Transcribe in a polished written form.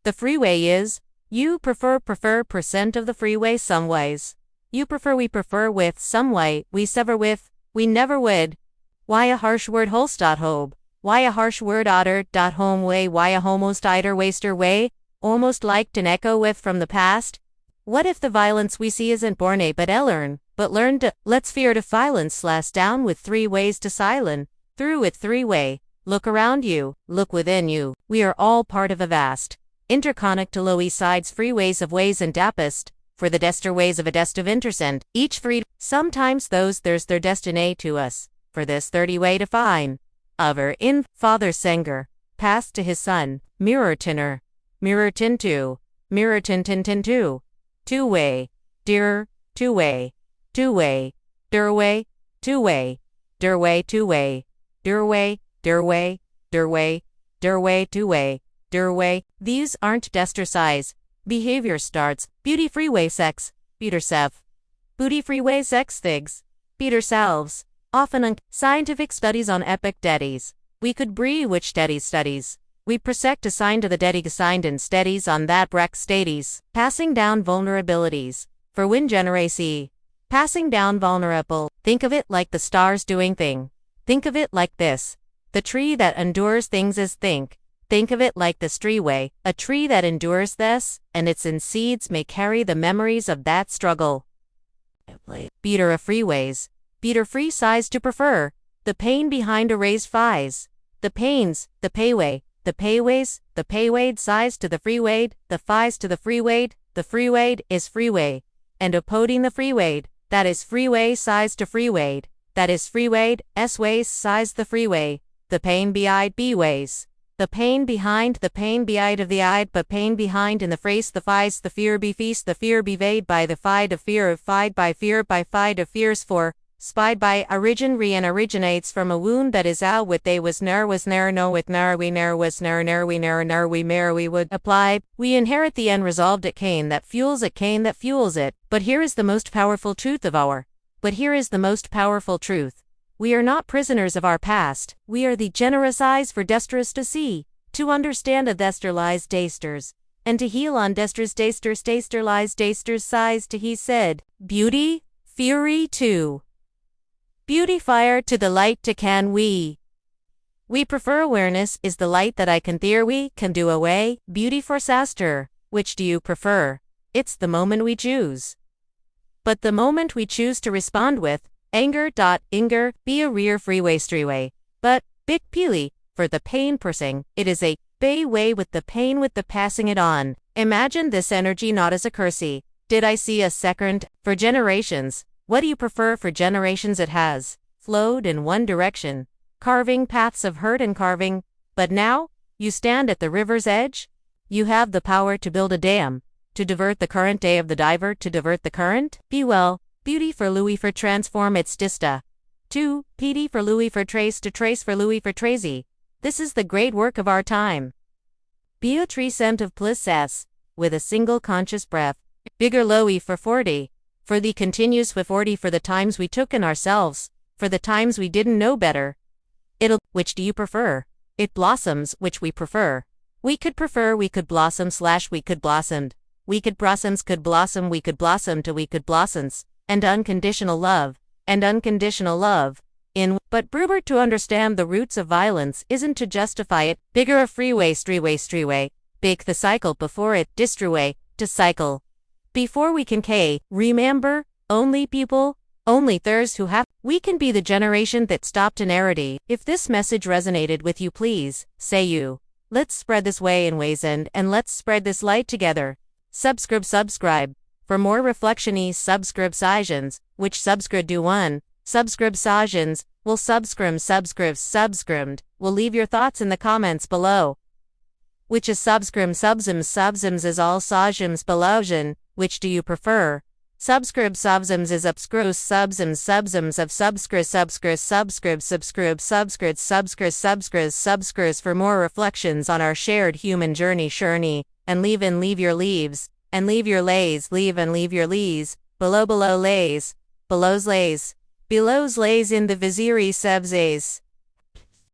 The freeway is, you prefer percent of the freeway some ways. You prefer we prefer with some way, we sever with, we never would. Why a harsh word holst.hob? Why a harsh word otter.home way? Why a homost iter waster way? Almost liked an echo with from the past? What if the violence we see isn't born a but learn, but learn to, let's fear to violence slash down with 3 ways to silent, through with 3 way, look around you, look within you, we are all part of a vast, interconnected sides freeways of ways and dappest, for the dester ways of a dest of intersend, each freed, sometimes those there's their destiny to us, for this 30 way to find, over in, Father Senger, passed to his son, mirror tin 2, mirror tin 2, 2 way, dearer, 2 way, 2 way, der way, 2 way, der way 2 way, der way, der way, der way, der way 2 way, der way. These aren't dester size. Behavior starts, beauty freeway sex, Peter Sev. Booty freeway sex thigs, Peter selves. Often scientific studies on epic daddies. We could bree which daddy studies. We prosect assigned to the daddy assigned and steadies on that breck stadies. Passing down vulnerabilities. For win generacy. Passing down vulnerable. Think of it like the stars doing thing. Think of it like this. The tree that endures things is think. Think of it like the streeway, a tree that endures this, and its in seeds may carry the memories of that struggle. Beater of freeways. Beater free size to prefer. The pain behind a raised fies. The pains, the payway, the payways, the paywade size to the freewayed, the fies to the freewayed is freeway. And opoding the freewayed, that is freeway size to freewayed, that is freewayed, s-ways size the freeway. The pain behind b-ways. The pain behind of the eyed, but pain behind in the phrase the fies, the fear be feast, the fear be vade by the fied of fear of fied by fied of fears for, spied by origin and originates from a wound that is out with they was ne'er no with ne'er we ne'er was ne'er we ne'er we mere we would apply. We inherit the end resolved at Cain that fuels it, but here is the most powerful truth. We are not prisoners of our past, we are the generous eyes for desters to see, to understand a dester lies dasters, and to heal on desters daster lies dasters size to he said, beauty, fury too. Beauty fire to the light to can we. We prefer awareness is the light that I can we can do away, beauty for saster, which do you prefer? It's the moment we choose. But the moment we choose to respond with, anger. Be a rear freeway streeway. But, big peely, for the pain pursing, it is a bay way with the pain with the passing it on. Imagine this energy not as a cursey. Did I see a second? For generations, what do you prefer for generations it has flowed in one direction, carving paths of hurt and carving, but now, you stand at the river's edge? You have the power to build a dam, to divert the current day of the diver to divert the current? Be well. Beauty for Louis for transform its dista. 2. PD for Louis for trace to trace for Louis for trazy. This is the great work of our time. Be a tree scent of bliss s, with a single conscious breath. Bigger Louis for 40. For the continues for 40 for the times we took in ourselves, for the times we didn't know better. It'll, which do you prefer? It blossoms, which we prefer. We could blossom / we could blossomed. We could blossoms could blossom we could blossom to we could blossoms. And unconditional love, in, but Brubert to understand the roots of violence isn't to justify it, bigger a freeway, streeway, bake the cycle before it, distreway, to cycle. Before we can remember, only people, only theirs who have, we can be the generation that stopped temerity. If this message resonated with you please, say you. Let's spread this way in ways and let's spread this light together. Subscribe. For more reflection subscribe sessions, which subscribe do one, subscribe sessions, will subscribed, will leave your thoughts in the comments below. Which is subsims is all sessions belowsion, which do you prefer? Subscribe subsims is subscribe of subscribe for more reflections on our shared human journey, and leave your leaves. And leave your lays, leave your lees, below lays, below's lays in the viziri sevzays.